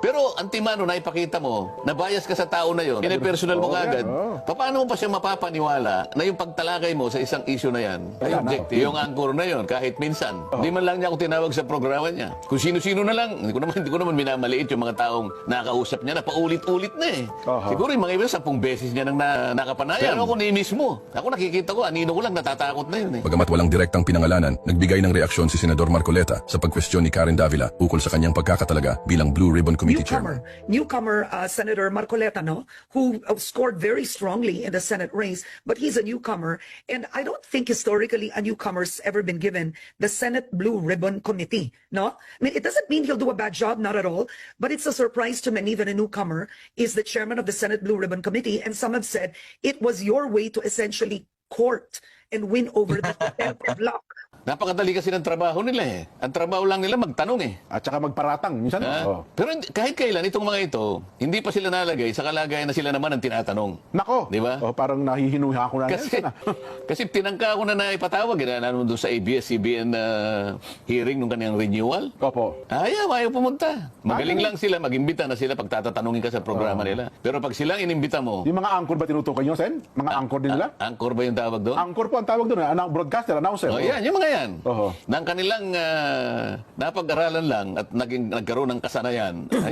Pero antimano na ipakita mo na bias ka sa tao na yon, personal mo agad. Paano mo pa siya mapapaniwala na yung pagtalakay mo sa isang issue na yan ay objective? Yung anchor na yon, kahit minsan. Hindi man lang niya ako tinawag sa programa niya. Kung sino-sino na lang, hindi ko naman minamaliit yung mga taong nakausap niya na paulit-ulit na eh. Siguro yung mga iba 10 beses niya nang nakapanayan. Pero ako ni mismo. Ako nakikita ko, anino ko lang natatakot na yun eh. Bagamat walang direktang pinangalanan, nagbigay ng reaksyon si Senador Marcoleta sa pagkwestiyon ni Karen Davila ukol sa kanyang pagkakatalaga bilang Blue Ribbon Committee Chairman. Newcomer Senator Marcoleta, no, who scored very strongly in the Senate race, but he's a newcomer, and I don't think historically a newcomer's ever been given the Senate Blue Ribbon Committee, no? I mean, it doesn't mean he'll do a bad job, not at all, but it's a surprise to many that a newcomer is the chairman of the Senate Blue Ribbon Committee, and some have said it was your way to essentially court and win over the contempt of luck. Napakadali kasi ng trabaho nila eh. Ang trabaho lang nila magtanong eh. At saka magparatang, minsan. Pero kahit kailan, itong mga ito, hindi pa sila nalagay sa kalagayan na sila naman ang tinatanong. Nako. Di ba? Parang nahihinuha ko na. Kasi tinangka ko na naipatawag. Nanon doon sa ABS-CBN hearing nung kanyang renewal. Opo. Ayaw pumunta. Magaling lang sila, mag-imbita na sila pagtatatanungin ka sa programa nila. Pero pag silang inimbita mo... Yung mga anchor ba tinutukoy nyo, Sen? Mga anchor din nila? Anchor ba yung tawag doon? Anchor po ang tawag doon. Broadcaster, announcer. Yan, yung mga yan. Oho. Nang kanilang napag-aralan lang at nagkaroon ng kasanayan,